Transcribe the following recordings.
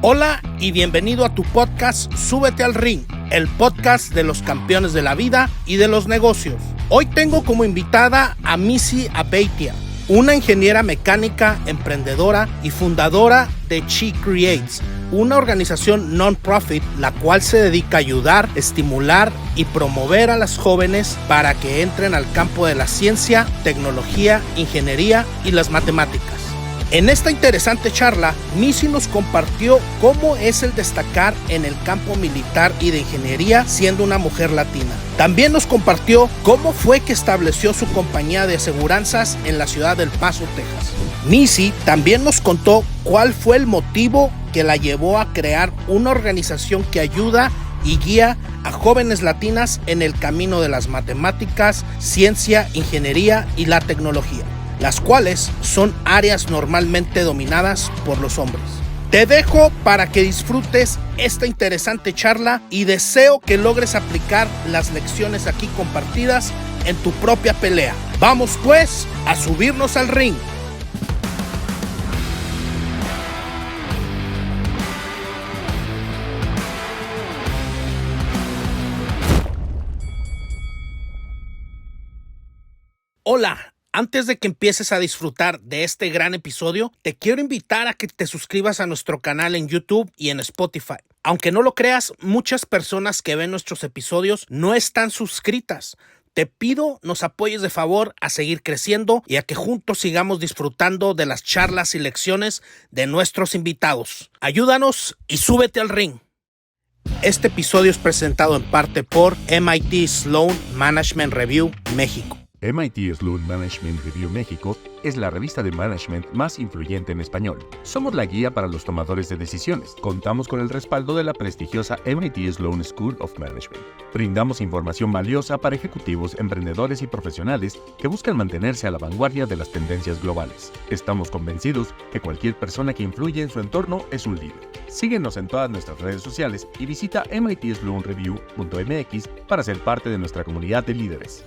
Hola y bienvenido a tu podcast Súbete al Ring, el podcast de los campeones de la vida y de los negocios. Hoy tengo como invitada a Missy Aveytia, una ingeniera mecánica, emprendedora y fundadora de She Creates, una organización non-profit la cual se dedica a ayudar, estimular y promover a las jóvenes para que entren al campo de la ciencia, tecnología, ingeniería y las matemáticas. En esta interesante charla, Missy nos compartió cómo es el destacar en el campo militar y de ingeniería siendo una mujer latina. También nos compartió cómo fue que estableció su compañía de aseguranzas en la ciudad del Paso, Texas. Missy también nos contó cuál fue el motivo que la llevó a crear una organización que ayuda y guía a jóvenes latinas en el camino de las matemáticas, ciencia, ingeniería y la tecnología, las cuales son áreas normalmente dominadas por los hombres. Te dejo para que disfrutes esta interesante charla y deseo que logres aplicar las lecciones aquí compartidas en tu propia pelea. Vamos pues a subirnos al ring. Hola. Antes de que empieces a disfrutar de este gran episodio, te quiero invitar a que te suscribas a nuestro canal en YouTube y en Spotify. Aunque no lo creas, muchas personas que ven nuestros episodios no están suscritas. Te pido nos apoyes de favor a seguir creciendo y a que juntos sigamos disfrutando de las charlas y lecciones de nuestros invitados. Ayúdanos y súbete al ring. Este episodio es presentado en parte por MIT Sloan Management Review, México. MIT Sloan Management Review México es la revista de management más influyente en español. Somos la guía para los tomadores de decisiones. Contamos con el respaldo de la prestigiosa MIT Sloan School of Management. Brindamos información valiosa para ejecutivos, emprendedores y profesionales que buscan mantenerse a la vanguardia de las tendencias globales. Estamos convencidos que cualquier persona que influye en su entorno es un líder. Síguenos en todas nuestras redes sociales y visita mitsloanreview.mx para ser parte de nuestra comunidad de líderes.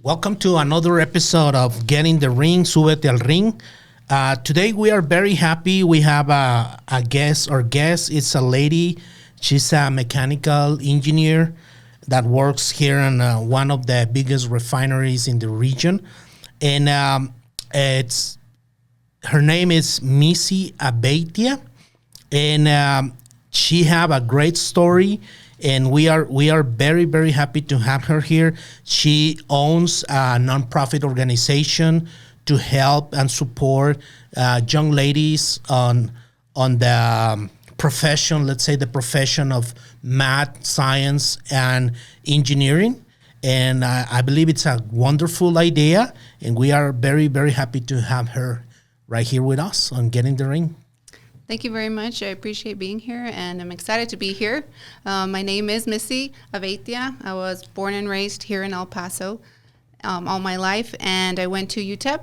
Welcome to another episode of Get in the Ring, Súbete al Ring. Today we are very happy. We have a guest. Our guest is a lady. She's a mechanical engineer that works here in one of the biggest refineries in the region. And her name is Missy Aveytia. And she have a great story. And we are very, very happy to have her here. She owns a nonprofit organization to help and support young ladies on the profession, let's say the profession of math, science, and engineering. And I believe it's a wonderful idea. And we are very, very happy to have her right here with us on Get in the Ring. Thank you very much. I appreciate being here, and I'm excited to be here. My name is Missy Aveytia. I was born and raised here in El Paso all my life, and I went to UTEP,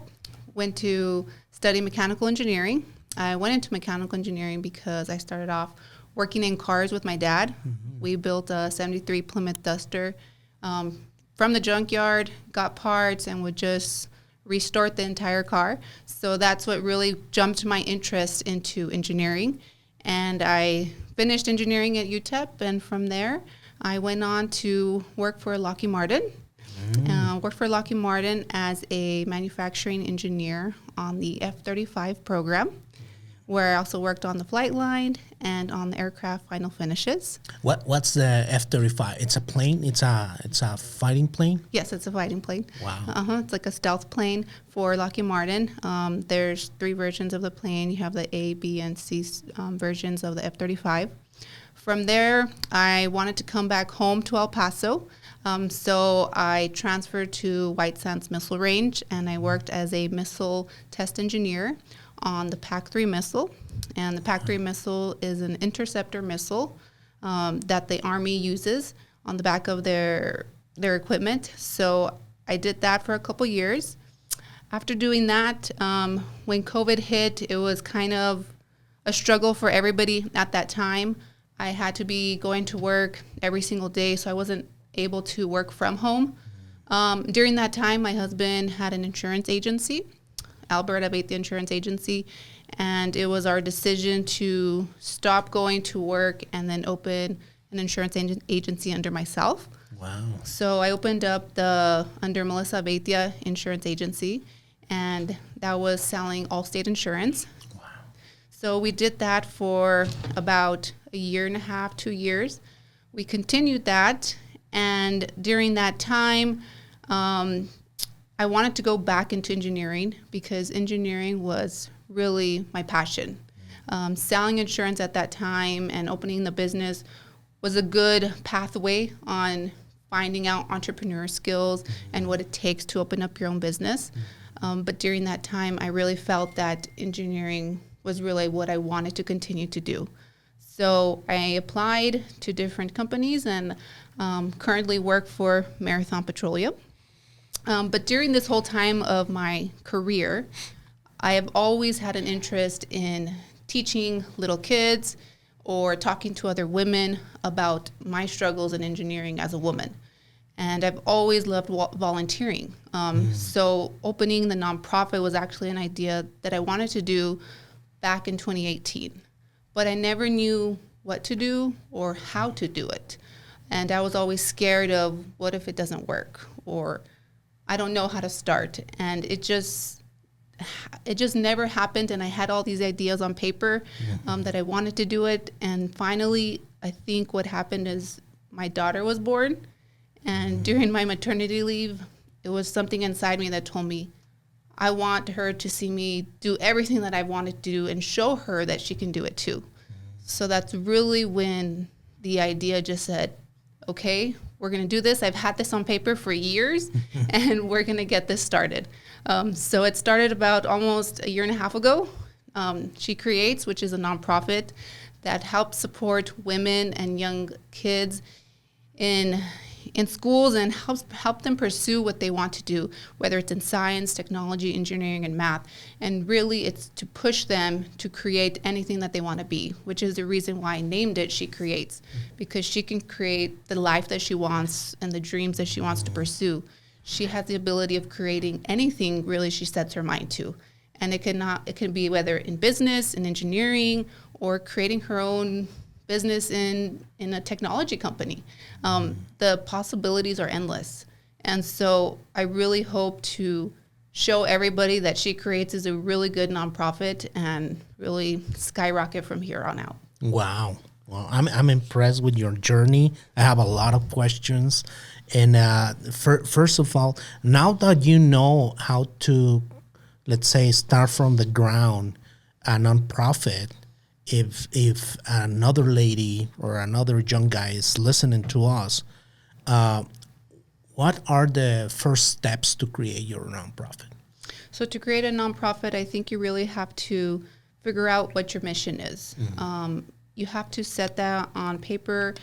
went to study mechanical engineering. I went into mechanical engineering because I started off working in cars with my dad. Mm-hmm. We built a 73 Plymouth Duster from the junkyard, got parts, and would just restore the entire car. So that's what really jumped my interest into engineering. And I finished engineering at UTEP, and from there I went on to work for Lockheed Martin. Worked for Lockheed Martin as a manufacturing engineer on the F-35 program, where I also worked on the flight line and on the aircraft final finishes. What's the F-35? It's a plane? It's a fighting plane? Yes, it's a fighting plane. Wow. It's like a stealth plane for Lockheed Martin. There's 3 versions of the plane. You have the A, B, and C versions of the F-35. From there, I wanted to come back home to El Paso. So I transferred to White Sands Missile Range, and I worked as a missile test engineer on the PAC-3 missile. And the PAC-3 missile is an interceptor missile that the Army uses on the back of their equipment. So I did that for a couple years. After doing that, when COVID hit, it was kind of a struggle for everybody at that time. I had to be going to work every single day, so I wasn't able to work from home. During that time, my husband had an insurance agency. Albert Aveytia Insurance Agency, and it was our decision to stop going to work and then open an insurance agency under myself. Wow. So I opened up under Missy Aveytia Insurance Agency, and that was selling Allstate insurance. Wow. So we did that for about a year and a half, 2 years. We continued that, and during that time, I wanted to go back into engineering because engineering was really my passion. Selling insurance at that time and opening the business was a good pathway on finding out entrepreneur skills and what it takes to open up your own business. But during that time, I really felt that engineering was really what I wanted to continue to do. So I applied to different companies and currently work for Marathon Petroleum. But during this whole time of my career, I have always had an interest in teaching little kids or talking to other women about my struggles in engineering as a woman. And I've always loved volunteering. So opening the nonprofit was actually an idea that I wanted to do back in 2018. But I never knew what to do or how to do it. And I was always scared of what if it doesn't work, or I don't know how to start. And it just never happened. And I had all these ideas on paper that I wanted to do it. And finally, I think what happened is my daughter was born. And during my maternity leave, it was something inside me that told me, I want her to see me do everything that I wanted to do and show her that she can do it too. So that's really when the idea just said, okay, we're going to do this. I've had this on paper for years, and we're going to get this started. So it started about almost a year and a half ago. She Creates, which is a nonprofit that helps support women and young kids in schools and help them pursue what they want to do, whether it's in science, technology, engineering, and math. And really, it's to push them to create anything that they want to be, which is the reason why I named it She Creates, because she can create the life that she wants and the dreams that she wants to pursue. She has the ability of creating anything really she sets her mind to. And it can be whether in business, in engineering, or creating her own business in a technology company. The possibilities are endless. And so I really hope to show everybody that She Creates is a really good nonprofit and really skyrocket from here on out. Wow. Well, I'm impressed with your journey. I have a lot of questions. And first of all, now that you know how to, let's say, start from the ground, a nonprofit, if another lady or another young guy is listening to us, what are the first steps to create your nonprofit? So to create a nonprofit, I think you really have to figure out what your mission is. You have to set that on paper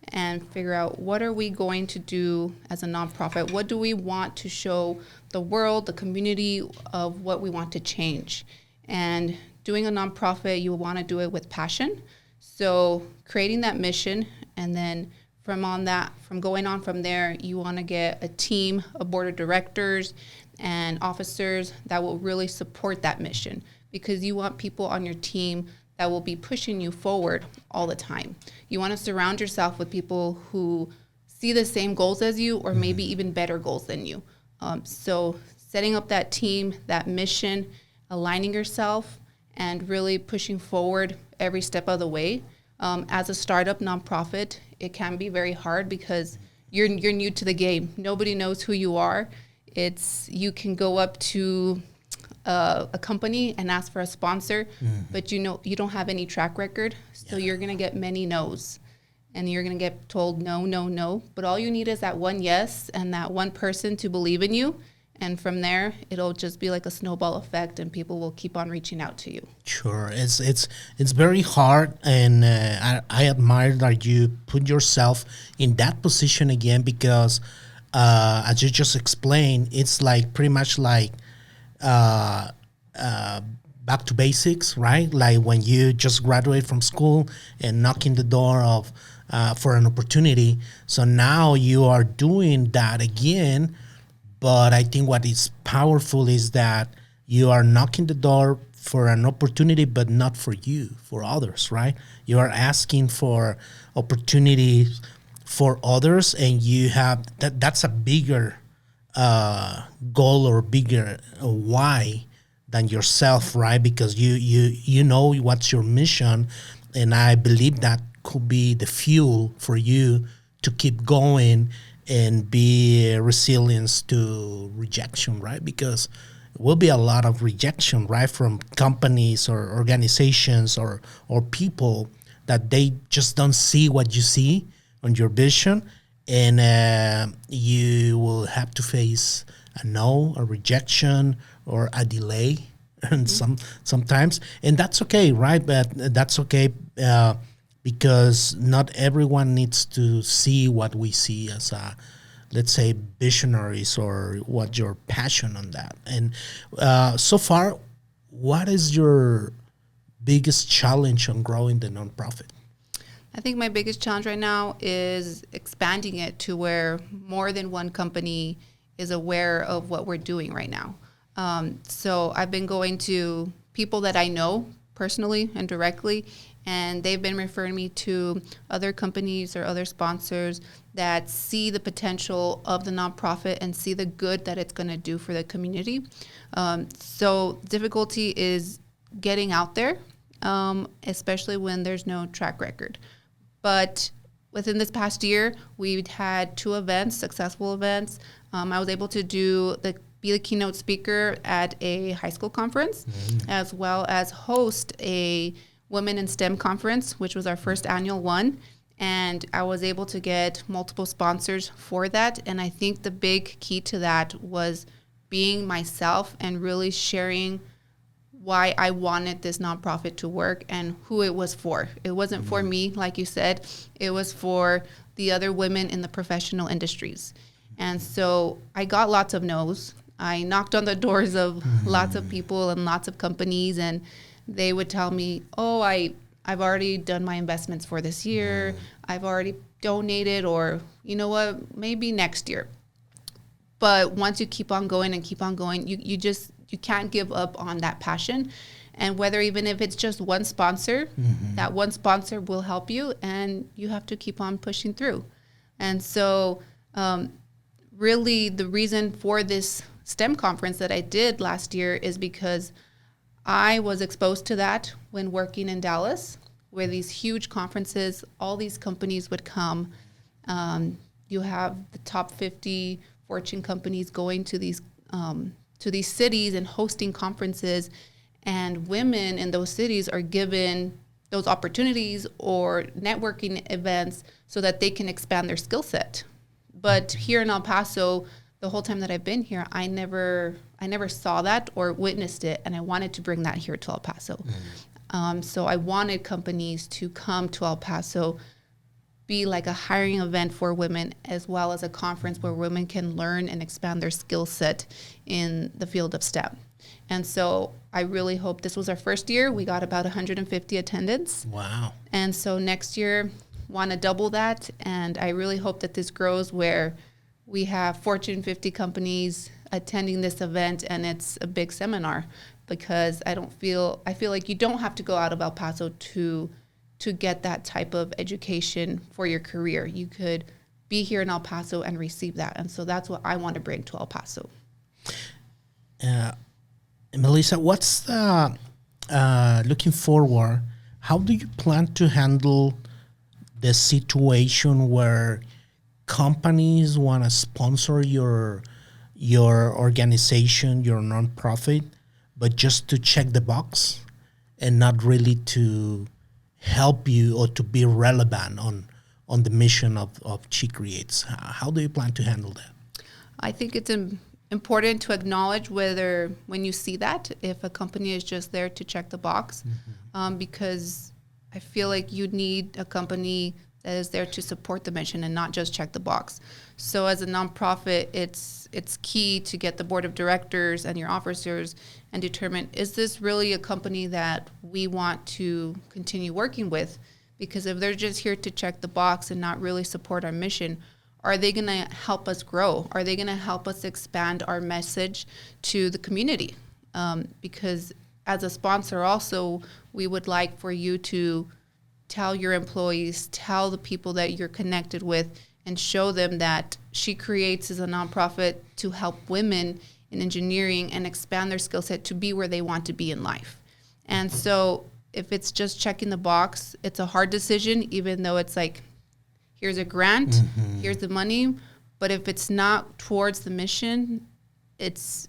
and figure out what are we going to do as a nonprofit? What do we want to show the world, the community, of what we want to change? And doing a nonprofit, you want to do it with passion. So creating that mission, and then from going on from there, you want to get a team, a board of directors and officers that will really support that mission, because you want people on your team that will be pushing you forward all the time. You want to surround yourself with people who see the same goals as you, or maybe even better goals than you. So setting up that team, that mission, aligning yourself, and really pushing forward every step of the way. As a startup nonprofit, it can be very hard because you're new to the game. Nobody knows who you are. You can go up to a company and ask for a sponsor, but you don't have any track record, so you're going to get many no's, and you're going to get told no, no, no. But all you need is that one yes and that one person to believe in you. And from there, it'll just be like a snowball effect, and people will keep on reaching out to you. Sure, it's very hard, and I admire that you put yourself in that position again, because as you just explained, it's like pretty much like back to basics, right? Like when you just graduate from school and knocking the door of for an opportunity. So now you are doing that again. But I think what is powerful is that you are knocking the door for an opportunity, but not for you, for others, right? You are asking for opportunities for others, and you have that's a bigger goal or bigger why than yourself, right? Because you know what's your mission, and I believe that could be the fuel for you to keep going and be resilient to rejection, right? Because will be a lot of rejection, right, from companies or organizations or people that they just don't see what you see on your vision, and you will have to face a no, a rejection, or a delay, and sometimes, and that's okay, right? But that's okay because not everyone needs to see what we see as a, let's say, visionaries or what your passion on that. And so far, what is your biggest challenge on growing the nonprofit? I think my biggest challenge right now is expanding it to where more than one company is aware of what we're doing right now. So I've been going to people that I know personally and directly, and they've been referring me to other companies or other sponsors that see the potential of the nonprofit and see the good that it's going to do for the community. So difficulty is getting out there, especially when there's no track record. But within this past year, we've had 2 events, successful events. I was able to be the keynote speaker at a high school conference, as well as host a Women in STEM conference, which was our first annual one. And I was able to get multiple sponsors for that. And I think the big key to that was being myself and really sharing why I wanted this nonprofit to work and who it was for. It wasn't for me, like you said. It was for the other women in the professional industries. And so I got lots of no's. I knocked on the doors of lots of people and lots of companies, and they would tell me, oh, I've already done my investments for this year. I've already donated, or you know what, maybe next year. But once you keep on going and keep on going, you can't give up on that passion. And whether even if it's just one sponsor, that one sponsor will help you, and you have to keep on pushing through. And so really the reason for this STEM conference that I did last year is because I was exposed to that when working in Dallas, where these huge conferences, all these companies would come. You have the top 50 Fortune companies going to these cities and hosting conferences, and women in those cities are given those opportunities or networking events so that they can expand their skill set. But here in El Paso, the whole time that I've been here, I never saw that or witnessed it, and I wanted to bring that here to El Paso. So I wanted companies to come to El Paso, be like a hiring event for women, as well as a conference where women can learn and expand their skill set in the field of STEM. And so I really hope, this was our first year, we got about 150 attendants. Wow. And so next year, want to double that, and I really hope that this grows where we have Fortune 50 companies attending this event, and it's a big seminar, because I feel like you don't have to go out of El Paso to get that type of education for your career. You could be here in El Paso and receive that. And so that's what I want to bring to El Paso. Melissa, what's the, looking forward, how do you plan to handle the situation where companies want to sponsor your organization, your nonprofit, but just to check the box and not really to help you or to be relevant on the mission of She Creates? How do you plan to handle that? I think it's important to acknowledge when you see that, if a company is just there to check the box, because I feel like you need a company that is there to support the mission and not just check the box. So as a nonprofit, it's key to get the board of directors and your officers and determine, is this really a company that we want to continue working with? Because if they're just here to check the box and not really support our mission, are they going to help us grow? Are they going to help us expand our message to the community? because as a sponsor also, we would like for you to tell your employees, tell the people that you're connected with, and show them that She Creates is a nonprofit to help women in engineering and expand their skill set to be where they want to be in life. And so if it's just checking the box, it's a hard decision, even though it's like, here's a grant, here's the money. But if it's not towards the mission, if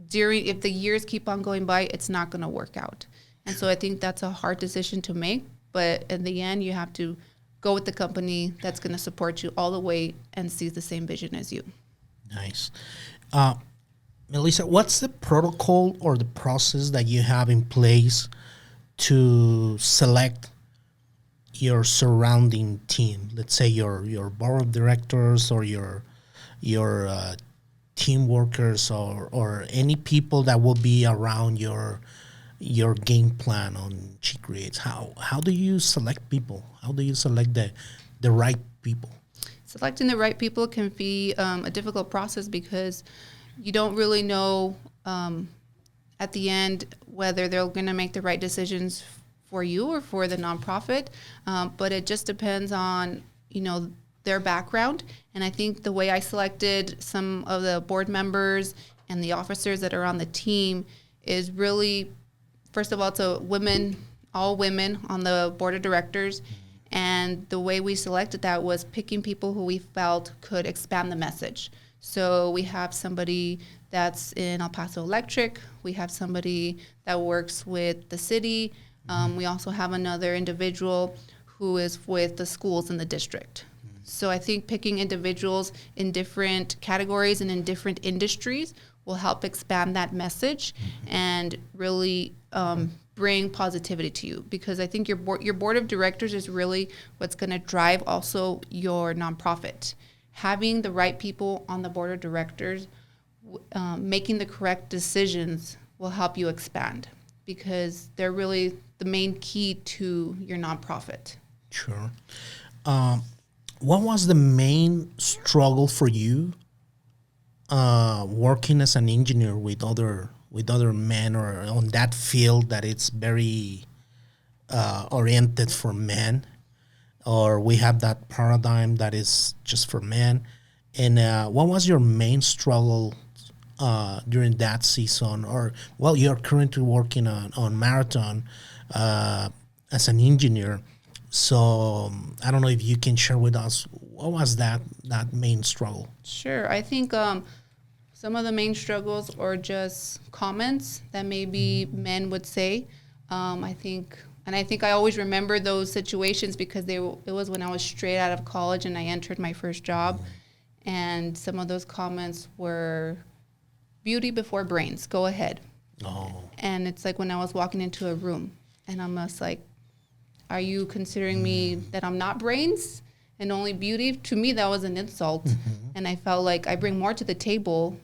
the years keep on going by, it's not going to work out. And so I think that's a hard decision to make. But in the end, you have to go with the company that's going to support you all the way and sees the same vision as you. Nice. Melissa, what's the protocol or the process that you have in place to select your surrounding team? Let's say your board of directors or your team workers or any people that will be around your game plan on She Creates. How do you select people? How do you select the right people? Selecting the right people can be a difficult process because you don't really know at the end whether they're going to make the right decisions for you or for the nonprofit. But it just depends on, their background. And I think the way I selected some of the board members and the officers that are on the team is really, first of all, it's all women on the board of directors. And the way we selected that was picking people who we felt could expand the message. So we have somebody that's in El Paso Electric. We have somebody that works with the city. We also have another individual who is with the schools in the district. So I think picking individuals in different categories and in different industries will help expand that message and really bring positivity to you. Because I think your board of directors is really what's going to drive also your nonprofit. Having the right people on the board of directors, making the correct decisions will help you expand because they're really the main key to your nonprofit. Sure. What was the main struggle for you working as an engineer with other men or on that field that it's very oriented for men, or we have that paradigm that is just for men? And what was your main struggle during that season? Or, well, you're currently working on Marathon as an engineer. So I don't know if you can share with us, what was that main struggle? Sure. I think some of the main struggles are just comments that maybe men would say. I think I always remember those situations because it was when I was straight out of college and I entered my first job. And some of those comments were beauty before brains. Go ahead. Oh. And it's like when I was walking into a room and I'm just like, are you considering me that I'm not brains and only beauty? To me, that was an insult. And I felt like I bring more to the table.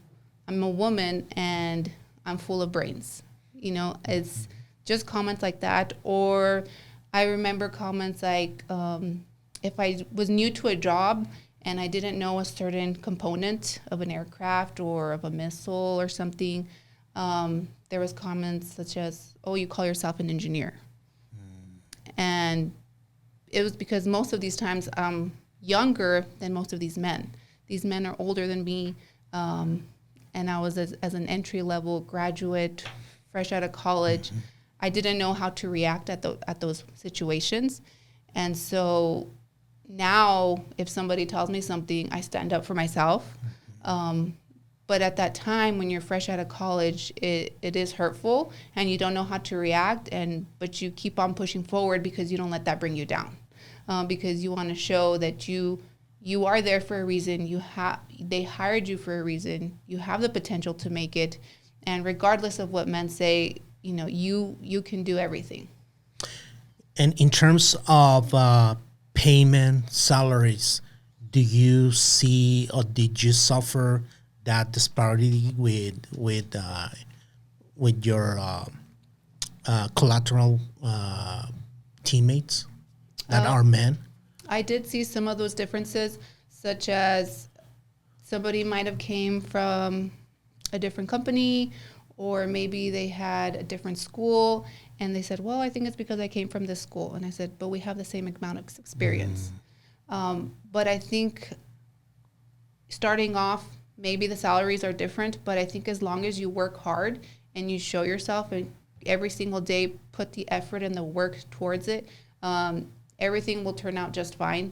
I'm a woman and I'm full of brains. It's just comments like that. Or I remember comments like, if I was new to a job and I didn't know a certain component of an aircraft or of a missile or something, there was comments such as, oh, you call yourself an engineer. And it was because most of these times I'm younger than most of these men. These men are older than me. And I was as an entry-level graduate, fresh out of college. I didn't know how to react at those situations. And so now if somebody tells me something, I stand up for myself. But at that time, when you're fresh out of college, it is hurtful and you don't know how to react. But you keep on pushing forward because you don't let that bring you down. Because you want to show that you are there for a reason. They hired you for a reason. You have the potential to make it. And regardless of what men say, you can do everything. And in terms of payment, salaries, do you see or did you suffer that disparity with your collateral teammates that are men? I did see some of those differences, such as somebody might have came from a different company or maybe they had a different school and they said, well, I think it's because I came from this school. And I said, but we have the same amount of experience. But I think starting off, maybe the salaries are different, but I think as long as you work hard and you show yourself and every single day put the effort and the work towards it, everything will turn out just fine.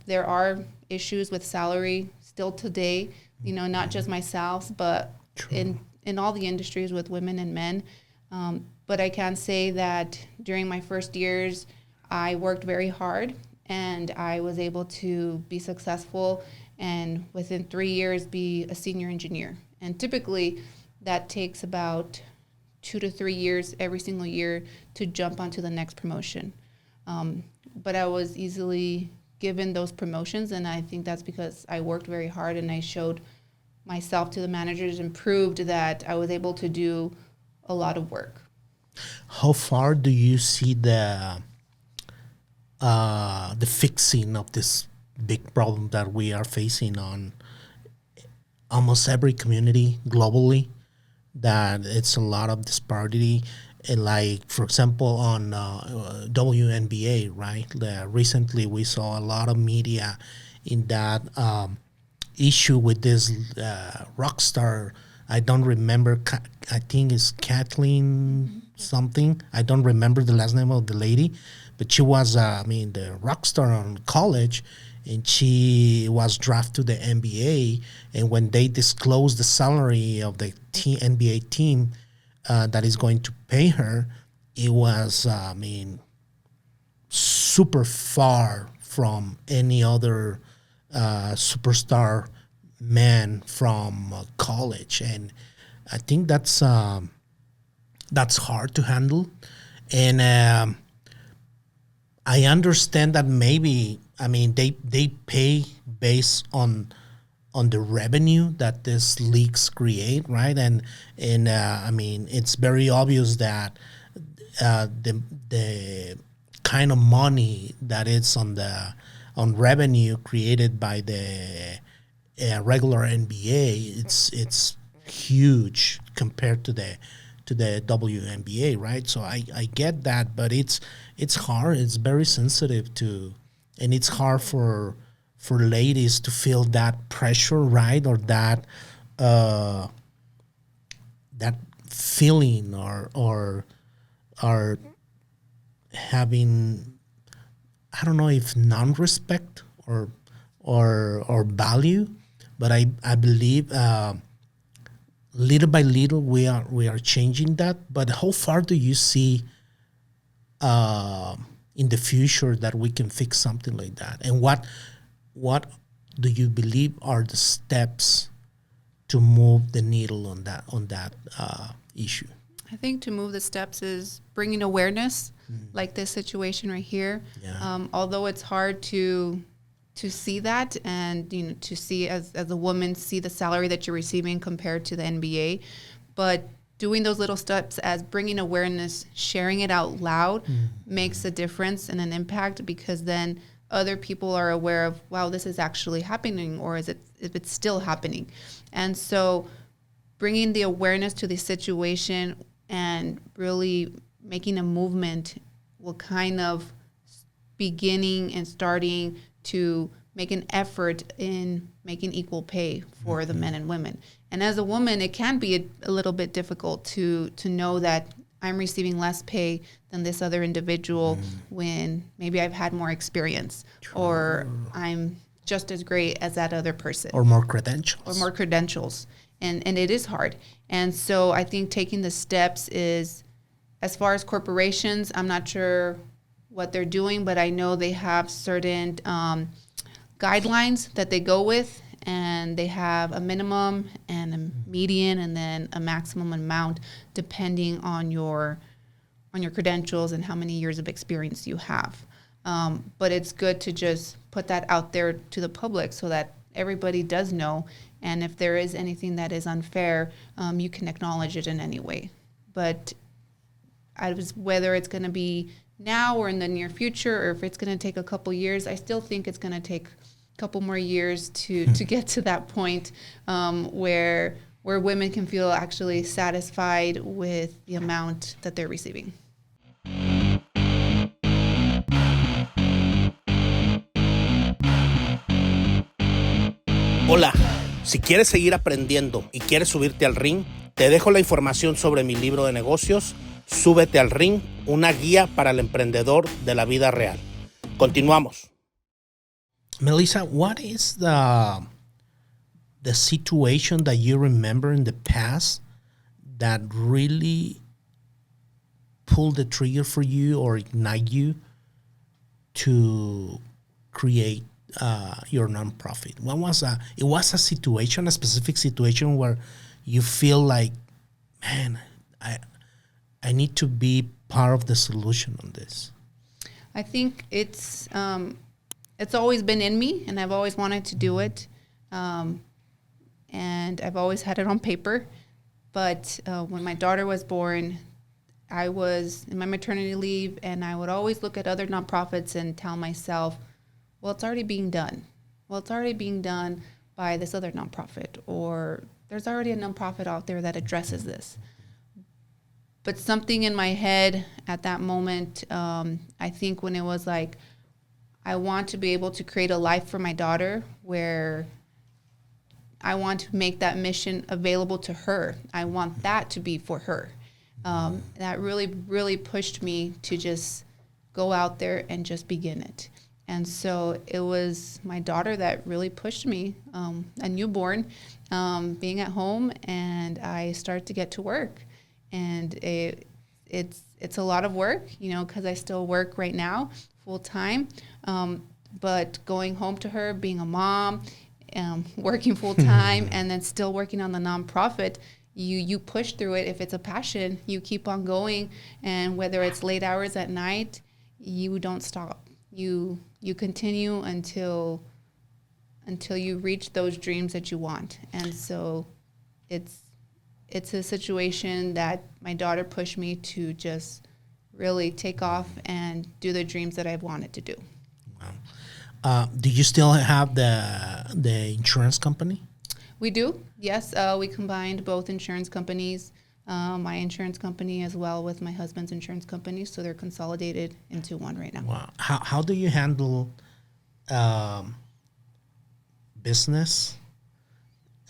There are issues with salary still today, not just myself, but in all the industries with women and men. But I can say that during my first years, I worked very hard and I was able to be successful and within 3 years be a senior engineer. And typically that takes about 2 to 3 years every single year to jump onto the next promotion. But I was easily given those promotions, and I think that's because I worked very hard and I showed myself to the managers and proved that I was able to do a lot of work. How far do you see the fixing of this big problem that we are facing on almost every community globally, that it's a lot of disparity? And like, for example, on WNBA, right? Recently we saw a lot of media in that issue with this rock star. I don't remember, I think it's Kathleen something. I don't remember the last name of the lady, but she was, the rock star on college, and she was drafted to the NBA. And when they disclosed the salary of the NBA team that is going to pay her, it was, super far from any other superstar man from college. And I think that's hard to handle. And I understand that maybe, they pay based on the revenue that these leagues create, right? And it's very obvious that the kind of money that is on revenue created by the regular NBA, it's huge compared to the WNBA, right? So I get that, but it's hard. It's very sensitive to, and it's hard for ladies to feel that pressure, right? Or that feeling or having, I don't know if non-respect or value, but I believe little by little we are changing that. But how far do you see in the future that we can fix something like that? And what do you believe are the steps to move the needle on that issue? I think to move the steps is bringing awareness, like this situation right here. Yeah. Although it's hard to see that, and to see as a woman, see the salary that you're receiving compared to the NBA, but doing those little steps as bringing awareness, sharing it out loud makes a difference and an impact, because then other people are aware of, wow, this is actually happening, or if it's still happening. And so bringing the awareness to the situation and really making a movement will kind of beginning and starting to make an effort in making equal pay for the men and women. And as a woman, it can be a little bit difficult to know that I'm receiving less pay than this other individual when maybe I've had more experience, or I'm just as great as that other person. Or more credentials. And it is hard. And so I think taking the steps is, as far as corporations, I'm not sure what they're doing, but I know they have certain guidelines that they go with, and they have a minimum and a median and then a maximum amount depending on your credentials and how many years of experience you have. But it's good to just put that out there to the public so that everybody does know, and if there is anything that is unfair, you can acknowledge it in any way. But whether it's going to be now or in the near future, or if it's going to take a couple years, I still think it's going to take a couple more years to get to that point where where women can feel actually satisfied with the amount that they're receiving. Hola, si quieres seguir aprendiendo y quieres subirte al ring, te dejo la información sobre mi libro de negocios, Súbete al Ring, una guía para el emprendedor de la vida real. Continuamos. Melissa, what is the situation that you remember in the past that really pulled the trigger for you or ignite you to create your nonprofit? What was it was a situation, a specific situation where you feel like, man, I need to be part of the solution on this? I think it's always been in me, and I've always wanted to do it, and I've always had it on paper. But when my daughter was born, I was in my maternity leave, and I would always look at other nonprofits and tell myself, well, it's already being done. Well, it's already being done by this other nonprofit, or there's already a nonprofit out there that addresses this. But something in my head at that moment, I think when it was like, I want to be able to create a life for my daughter where I want to make that mission available to her. I want that to be for her. That really, really pushed me to just go out there and just begin it. And so it was my daughter that really pushed me, a newborn, being at home, and I started to get to work. And it's a lot of work, because I still work right now full time. But going home to her, being a mom, working full time, and then still working on the nonprofit, you push through it. If it's a passion, you keep on going. And whether it's late hours at night, you don't stop. You continue until you reach those dreams that you want. And so it's a situation that my daughter pushed me to just really take off and do the dreams that I've wanted to do. Wow. Do you still have the insurance company? We do, yes. We combined both insurance companies, my insurance company as well with my husband's insurance company, so they're consolidated into one right now. Wow. How do you handle business,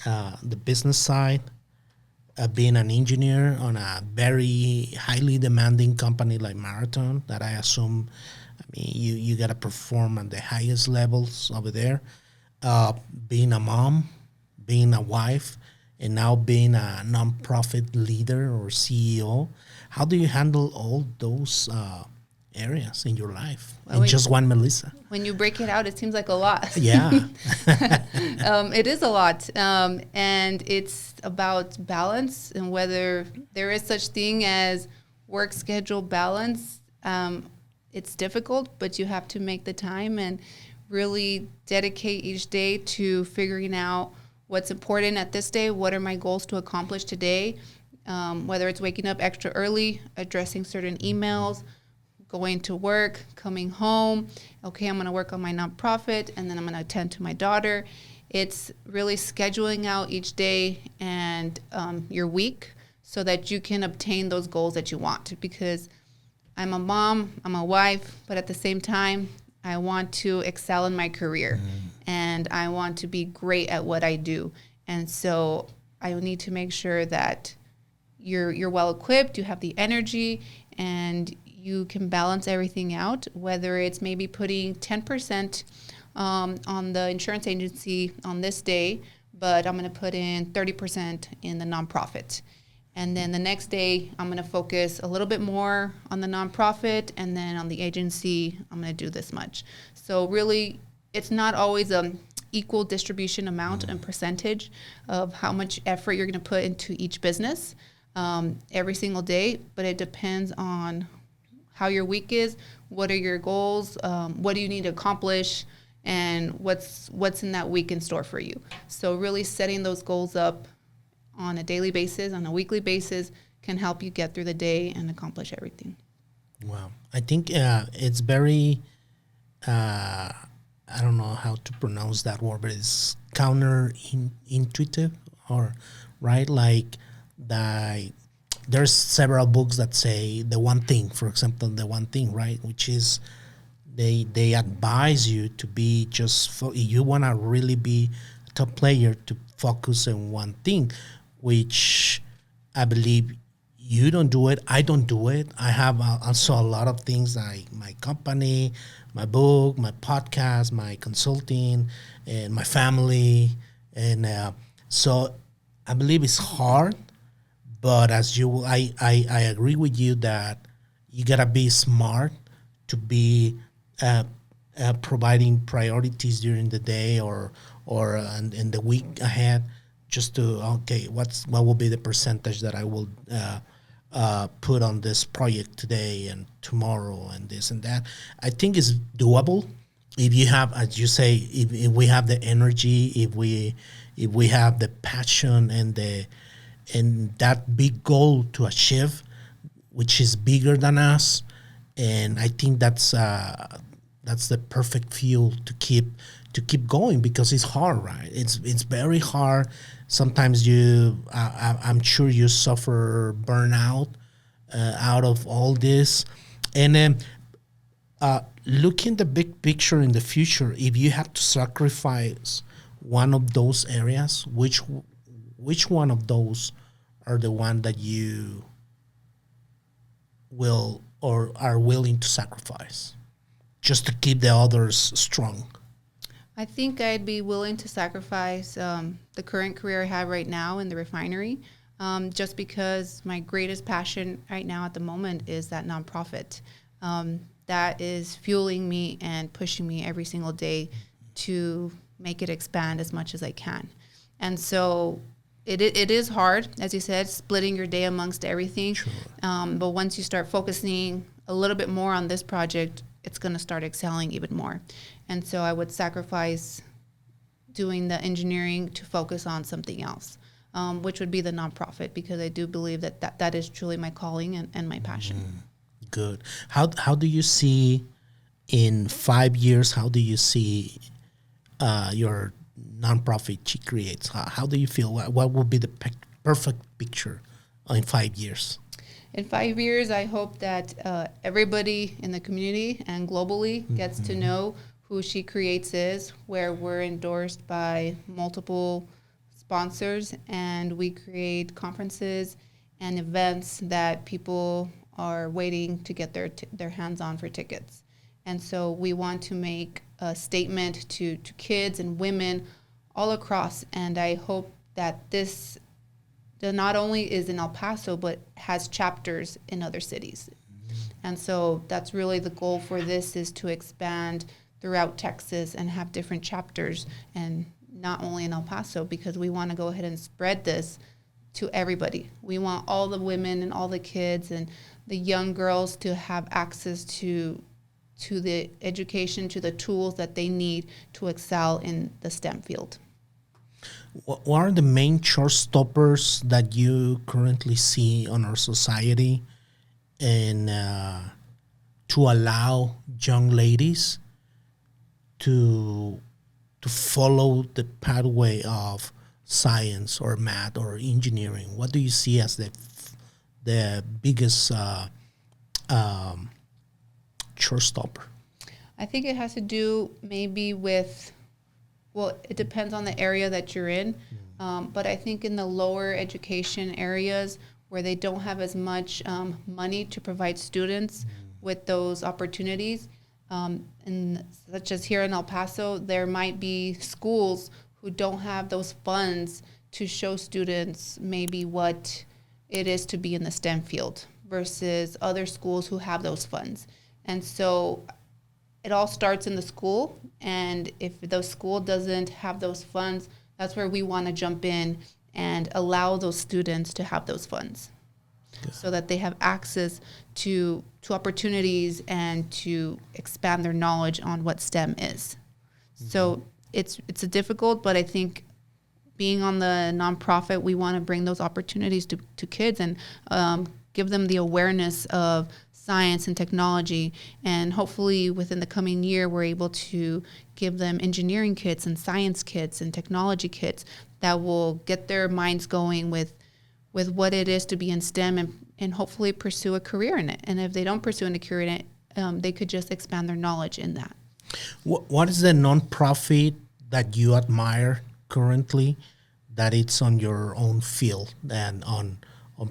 the business side, being an engineer on a very highly demanding company like Marathon, that I assume, you got to perform at the highest levels over there, being a mom, being a wife, and now being a nonprofit leader or CEO? How do you handle all those areas in your life in just one Melissa? When you break it out, it seems like a lot. Yeah. It is a lot. And it's about balance, and whether there is such thing as work schedule balance. It's difficult, but you have to make the time and really dedicate each day to figuring out what's important at this day, what are my goals to accomplish today, whether it's waking up extra early, addressing certain emails, going to work, coming home, okay, I'm going to work on my nonprofit, and then I'm going to attend to my daughter. It's really scheduling out each day and your week so that you can obtain those goals that you want. Because I'm a mom, I'm a wife, but at the same time, I want to excel in my career, and I want to be great at what I do. And so I need to make sure that you're well equipped, you have the energy, and you can balance everything out, whether it's maybe putting 10% on the insurance agency on this day, but I'm going to put in 30% in the nonprofit. And then the next day, I'm going to focus a little bit more on the nonprofit, and then on the agency, I'm going to do this much. So really, it's not always an equal distribution amount and percentage of how much effort you're going to put into each business every single day, but it depends on how your week is, what are your goals, what do you need to accomplish, and what's in that week in store for you. So really setting those goals up on a daily basis, on a weekly basis, can help you get through the day and accomplish everything. Wow. I think it's very, I don't know how to pronounce that word, but it's counterintuitive or right? Like there's several books that say the one thing, for example, the one thing, right? Which is they advise you to be you want to really be a top player, to focus on one thing, which I believe you don't do it. I don't do it. I have also a lot of things like my company, my book, my podcast, my consulting, and my family. And so I believe it's hard, but I agree with you that you got to be smart to be providing priorities during the day or in the week ahead, just to, what will be the percentage that I will put on this project today and tomorrow and this and that. I think it's doable if you have, as you say, if we have the energy, if we have the passion and that big goal to achieve, which is bigger than us. And I think that's the perfect fuel to keep going, because it's hard, right? It's very hard. Sometimes I'm sure you suffer burnout out of all this. And then looking the big picture in the future, if you have to sacrifice one of those areas, which one of those are the one that you will or are willing to sacrifice just to keep the others strong? I think I'd be willing to sacrifice the current career I have right now in the refinery, just because my greatest passion right now at the moment is that nonprofit. That is fueling me and pushing me every single day to make it expand as much as I can. And so it is hard, as you said, splitting your day amongst everything. Sure. But once you start focusing a little bit more on this project, it's going to start excelling even more. And so I would sacrifice doing the engineering to focus on something else, which would be the nonprofit, because I do believe that is truly my calling and my passion. Good. How do you see in 5 years, how do you see your nonprofit She Creates? How do you feel? What will be the perfect picture in 5 years? In 5 years, I hope that everybody in the community and globally gets to know who She Creates is, where we're endorsed by multiple sponsors, and we create conferences and events that people are waiting to get their hands on for tickets. And so we want to make a statement to kids and women all across, and I hope that this not only is in El Paso, but has chapters in other cities. And so that's really the goal for this, is to expand throughout Texas and have different chapters, and not only in El Paso, because we want to go ahead and spread this to everybody. We want all the women and all the kids and the young girls to have access to the education, to the tools that they need to excel in the STEM field. What are the main showstoppers that you currently see on our society, and to allow young ladies to follow the pathway of science or math or engineering? What do you see as the biggest showstopper? I think it has to do maybe with, well, it depends on the area that you're in, but I think in the lower education areas where they don't have as much money to provide students with those opportunities, and such as here in El Paso, there might be schools who don't have those funds to show students maybe what it is to be in the STEM field versus other schools who have those funds. And so it all starts in the school, and if the school doesn't have those funds, that's where we want to jump in and allow those students to have those funds. Good. So that they have access to opportunities and to expand their knowledge on what STEM is. So it's a difficult, but I think being on the nonprofit, we want to bring those opportunities to kids and give them the awareness of science and technology, and hopefully within the coming year we're able to give them engineering kits and science kits and technology kits that will get their minds going with what it is to be in STEM and hopefully pursue a career in it. And if they don't pursue a career in it, they could just expand their knowledge in that. What is the nonprofit that you admire currently that it's on your own field and on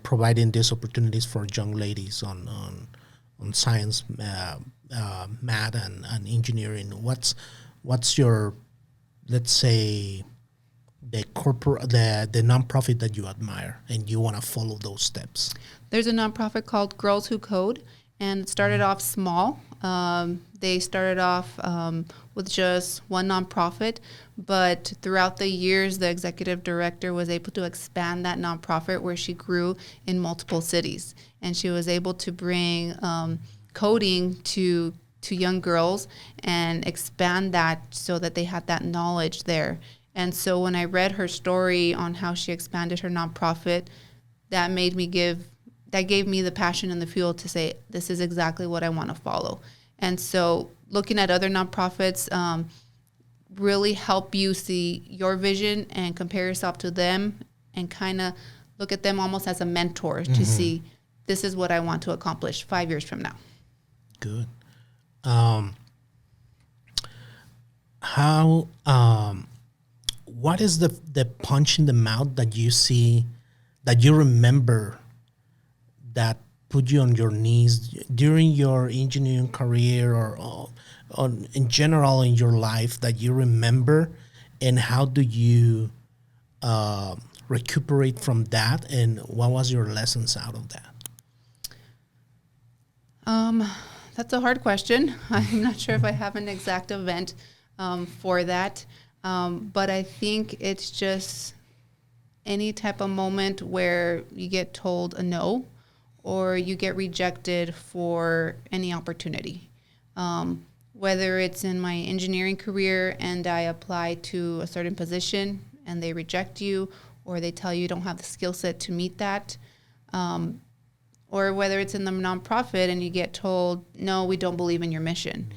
providing these opportunities for young ladies on science, math, and engineering? What's your, let's say, the nonprofit that you admire and you want to follow those steps? There's a nonprofit called Girls Who Code, and it started off small. They started off with just one nonprofit, but throughout the years, the executive director was able to expand that nonprofit where she grew in multiple cities. And she was able to bring coding to young girls and expand that so that they had that knowledge there. And so when I read her story on how she expanded her nonprofit, that gave me the passion and the fuel to say, this is exactly what I want to follow. And so looking at other nonprofits really help you see your vision and compare yourself to them and kind of look at them almost as a mentor to see, this is what I want to accomplish 5 years from now. Good. What is the punch in the mouth that you see, that you remember, that put you on your knees during your engineering career or in general in your life, that you remember, and how do you recuperate from that, and what was your lessons out of that? That's a hard question. I'm not sure if I have an exact event for that, but I think it's just any type of moment where you get told a no, or you get rejected for any opportunity. Whether it's in my engineering career and I apply to a certain position and they reject you, or they tell you don't have the skill set to meet that, or whether it's in the nonprofit and you get told, no, we don't believe in your mission.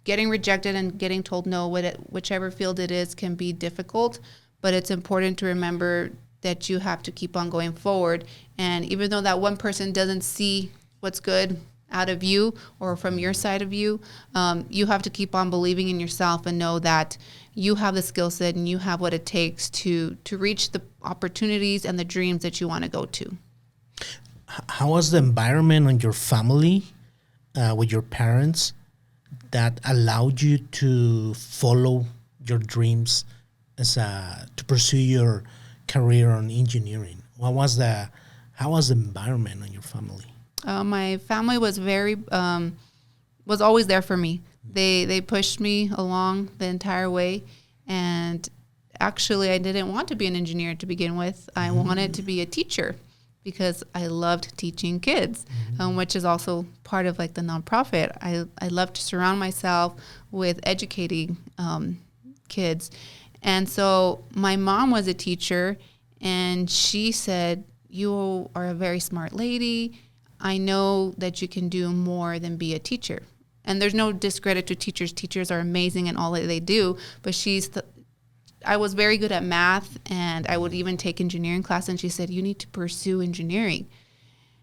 Getting rejected and getting told no, whichever field it is, can be difficult, but it's important to remember that you have to keep on going forward. And even though that one person doesn't see what's good out of you or from your side of you, you have to keep on believing in yourself and know that you have the skill set and you have what it takes to reach the opportunities and the dreams that you want to go to. How was the environment on your family, with your parents, that allowed you to follow your dreams to pursue your career on engineering? How was the environment on your family? My family was was always there for me. They pushed me along the entire way, and actually I didn't want to be an engineer to begin with. I wanted to be a teacher because I loved teaching kids, which is also part of like the nonprofit. I love to surround myself with educating kids. And so my mom was a teacher, and she said, you are a very smart lady. I know that you can do more than be a teacher. And there's no discredit to teachers. Teachers are amazing in all that they do. But I was very good at math, and I would even take engineering class. And she said, you need to pursue engineering.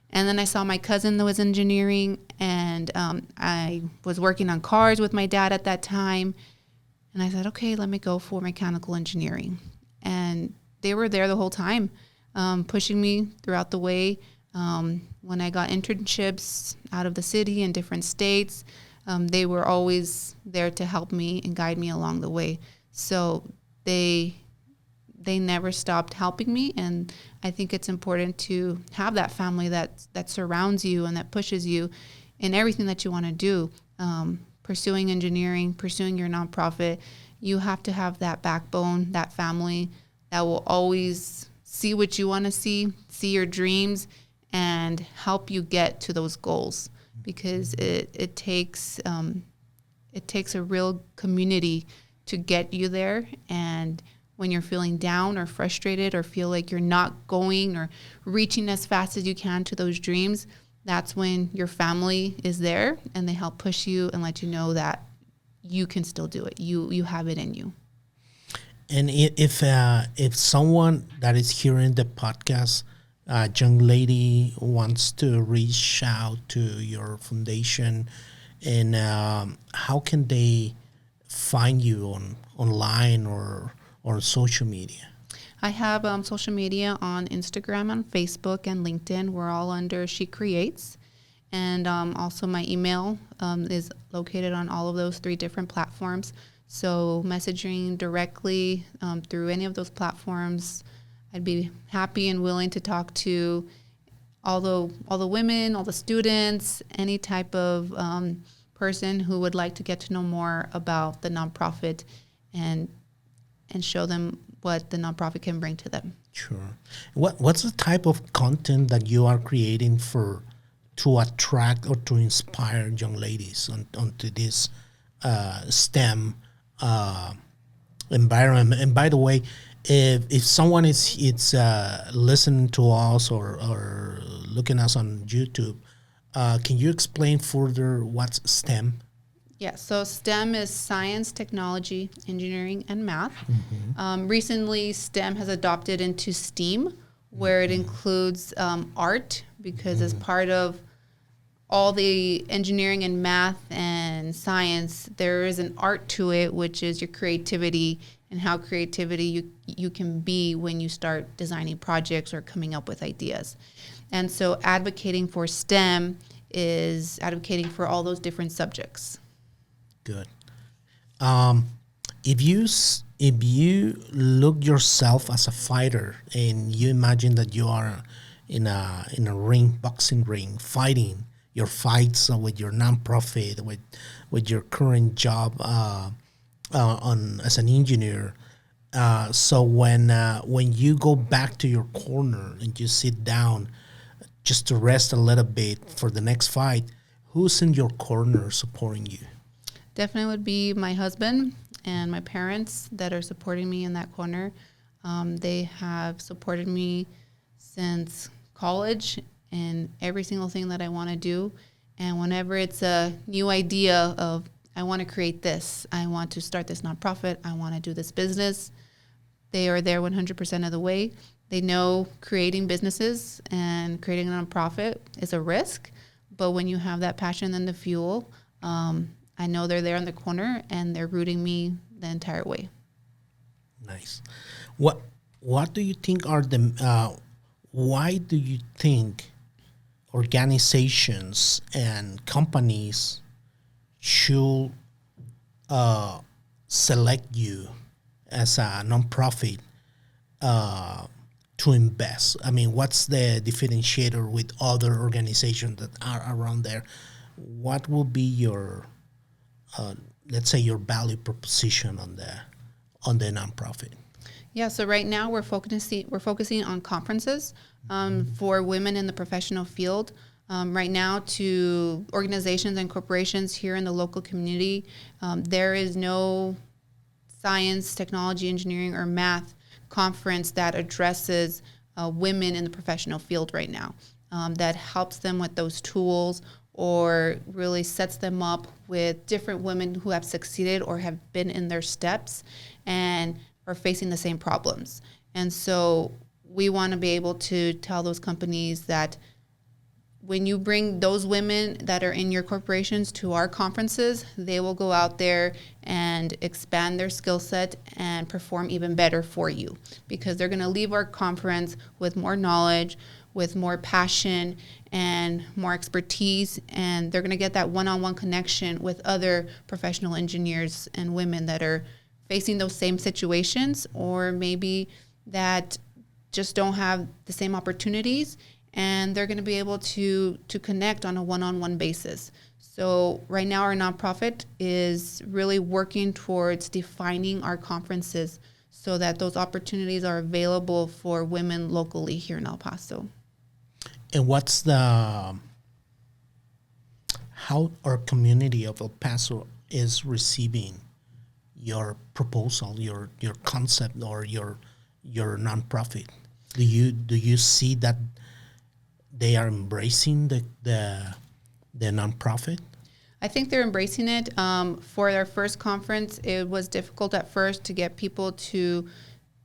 And then I saw my cousin that was engineering, and I was working on cars with my dad at that time. And I said, okay, let me go for mechanical engineering. And they were there the whole time, pushing me throughout the way. When I got internships out of the city in different states, they were always there to help me and guide me along the way. So they never stopped helping me. And I think it's important to have that family that surrounds you and that pushes you in everything that you want to do. Pursuing engineering, pursuing your nonprofit, you have to have that backbone, that family that will always see what you want to see your dreams, and help you get to those goals. Because it takes a real community to get you there. And when you're feeling down or frustrated or feel like you're not going or reaching as fast as you can to those dreams, that's when your family is there and they help push you and let you know that you can still do it. You have it in you. And if someone that is hearing the podcast, young lady, wants to reach out to your foundation, and how can they find you online or social media? I have social media on Instagram, on Facebook, and LinkedIn. We're all under She Creates. And also my email is located on all of those 3 different platforms. So messaging directly through any of those platforms, I'd be happy and willing to talk to all the women, all the students, any type of person who would like to get to know more about the nonprofit and show them what the nonprofit can bring to them. Sure. What's the type of content that you are creating to attract or to inspire young ladies onto this STEM environment? And by the way, if someone is listening to us or looking at us on YouTube, can you explain further what's STEM? Yeah, so STEM is science, technology, engineering, and math. Recently, STEM has adopted into STEAM, where it includes art, because as part of all the engineering and math and science, there is an art to it, which is your creativity and how creativity you can be when you start designing projects or coming up with ideas. And so advocating for STEM is advocating for all those different subjects. Good. If you look yourself as a fighter and you imagine that you are in a ring, boxing ring, fighting your fights with your nonprofit, with your current job as an engineer. So when you go back to your corner and you sit down just to rest a little bit for the next fight, who's in your corner supporting you? Definitely would be my husband and my parents that are supporting me in that corner. They have supported me since college in every single thing that I want to do. And whenever it's a new idea of, I want to create this, I want to start this nonprofit, I want to do this business, they are there 100% of the way. They know creating businesses and creating a nonprofit is a risk, but when you have that passion and the fuel, I know they're there in the corner and they're rooting me the entire way. Nice. What do you think are why do you think organizations and companies should select you as a nonprofit to invest? I mean, what's the differentiator with other organizations that are around there? What will be your, let's say, your value proposition on the nonprofit? Yeah, so right now we're focusing on conferences for women in the professional field. Right now, to organizations and corporations here in the local community, there is no science, technology, engineering, or math conference that addresses women in the professional field right now, that helps them with those tools or really sets them up with different women who have succeeded or have been in their steps and are facing the same problems. And so we want to be able to tell those companies that when you bring those women that are in your corporations to our conferences, they will go out there and expand their skill set and perform even better for you, because they're going to leave our conference with more knowledge, with more passion and more expertise, and they're going to get that one-on-one connection with other professional engineers and women that are facing those same situations, or maybe that just don't have the same opportunities, and they're going to be able to connect on a one-on-one basis. So right now our nonprofit is really working towards defining our conferences so that those opportunities are available for women locally here in El Paso. And what's how our community of El Paso is receiving your proposal, your concept, or your nonprofit? Do you see that they are embracing the nonprofit? I think they're embracing it. For their first conference, it was difficult at first to get people to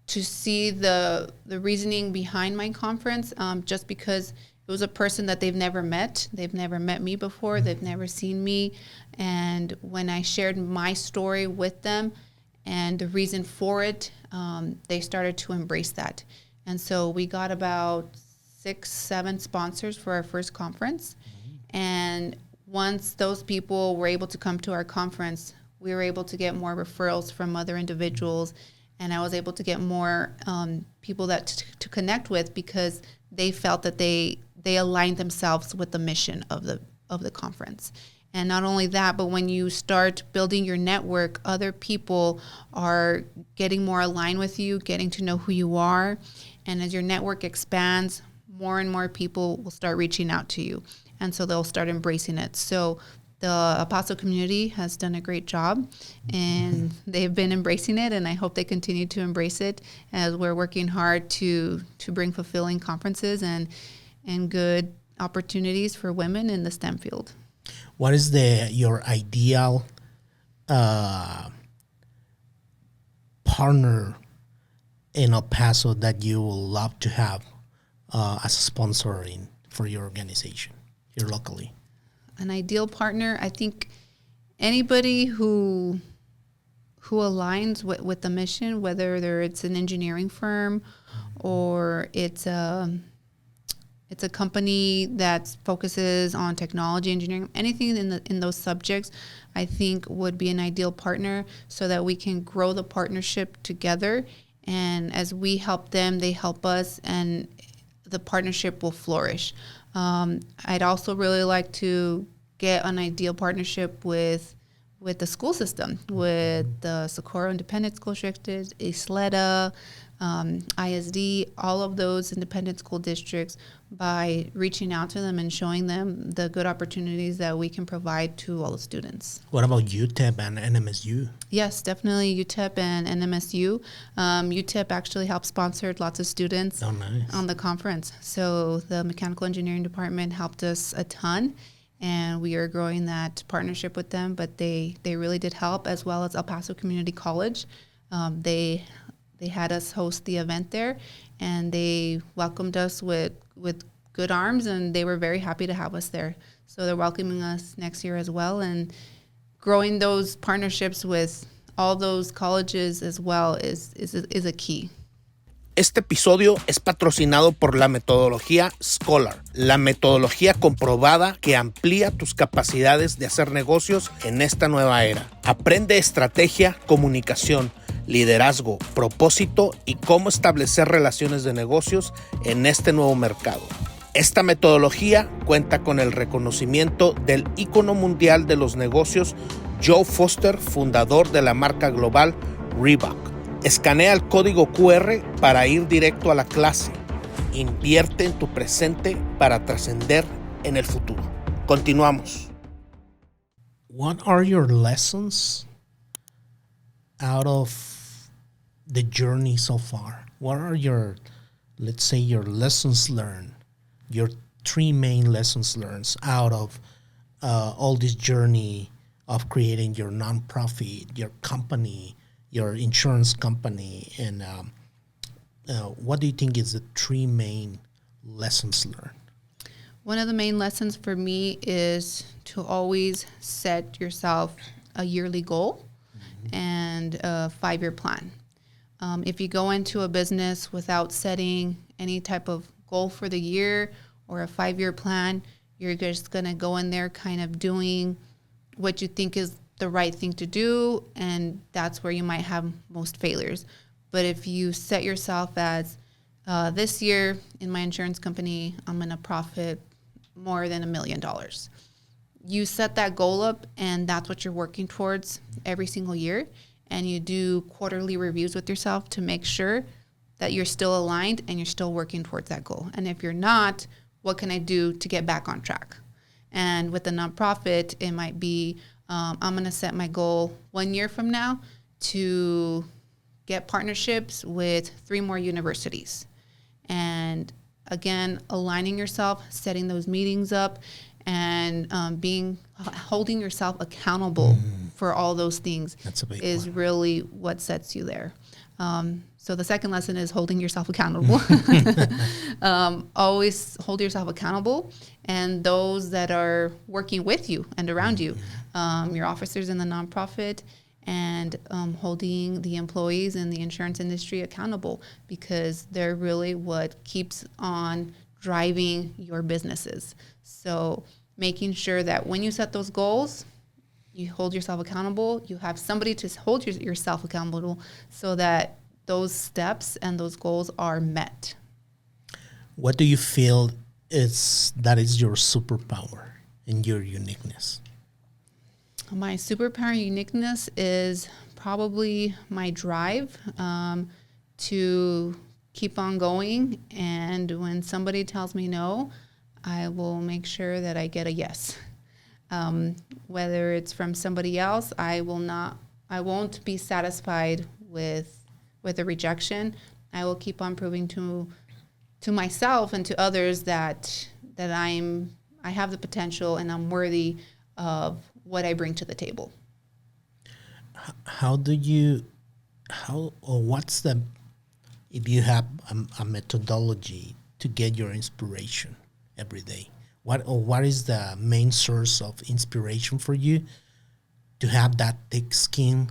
see the reasoning behind my conference, just because it was a person that they've never met. They've never met me before. They've never seen me. And when I shared my story with them and the reason for it, they started to embrace that. And so we got about 6-7 sponsors for our first conference. And once those people were able to come to our conference, we were able to get more referrals from other individuals, and I was able to get more people that to connect with, because they felt that they aligned themselves with the mission of the conference. And not only that, but when you start building your network, other people are getting more aligned with you, getting to know who you are, and as your network expands, more and more people will start reaching out to you. And so they'll start embracing it. So the Apostle community has done a great job, and they've been embracing it, and I hope they continue to embrace it as we're working hard to bring fulfilling conferences and good opportunities for women in the STEM field. What is your ideal partner in El Paso that you will love to have as a sponsor for your organization here locally? An ideal partner, I think anybody who aligns with the mission, whether it's an engineering firm or it's a company that focuses on technology, engineering, anything in those subjects, I think would be an ideal partner, so that we can grow the partnership together. And as we help them, they help us, and the partnership will flourish. I'd also really like to get an ideal partnership with the school system, with the Socorro Independent School District, Isleta, ISD, all of those independent school districts, by reaching out to them and showing them the good opportunities that we can provide to all the students. What about UTEP and NMSU? Yes, definitely UTEP and NMSU. UTEP actually helped sponsor lots of students on the conference. So the mechanical engineering department helped us a ton, and we are growing that partnership with them. But they really did help, as well as El Paso Community College. They had us host the event there, and they welcomed us with good arms, and they were very happy to have us there. So they're welcoming us next year as well, and growing those partnerships with all those colleges as well is a key. Este episodio es patrocinado por la metodología Scholar, la metodología comprobada que amplía tus capacidades de hacer negocios en esta nueva era. Aprende estrategia, comunicación, liderazgo, propósito y cómo establecer relaciones de negocios en este nuevo mercado. Esta metodología cuenta con el reconocimiento del ícono mundial de los negocios, Joe Foster, fundador de la marca global Reebok. Escanea el código QR para ir directo a la clase. Invierte en tu presente para trascender en el futuro. Continuamos. What are your lessons out of the journey so far? What are your, let's say, your lessons learned, your 3 main lessons learned out of all this journey of creating your nonprofit, your company, your insurance company, and what do you think is the 3 main lessons learned? One of the main lessons for me is to always set yourself a yearly goal and a 5-year plan. If you go into a business without setting any type of goal for the year or a 5-year plan, you're just going to go in there kind of doing what you think is the right thing to do, and that's where you might have most failures. But if you set yourself as, this year in my insurance company, I'm going to profit more than $1 million. You set that goal up, and that's what you're working towards every single year. And you do quarterly reviews with yourself to make sure that you're still aligned and you're still working towards that goal. And if you're not, what can I do to get back on track? And with the nonprofit, it might be, I'm going to set my goal 1 year from now to get partnerships with 3 more universities. And again, aligning yourself, setting those meetings up, and holding yourself accountable for all those things is really what sets you there. So the second lesson is holding yourself accountable. Always hold yourself accountable, and those that are working with you and around you, your officers in the nonprofit, and holding the employees in the insurance industry accountable, because they're really what keeps on driving your businesses. So making sure that when you set those goals, you hold yourself accountable, you have somebody to hold yourself accountable so that those steps and those goals are met. What do you feel is your superpower and your uniqueness? My superpower and uniqueness is probably my drive to keep on going. And when somebody tells me no, I will make sure that I get a yes. Whether it's from somebody else, I won't be satisfied with a rejection. I will keep on proving to myself and to others that I have the potential and I'm worthy of what I bring to the table. If you have a methodology to get your inspiration every day, what is the main source of inspiration for you to have that thick skin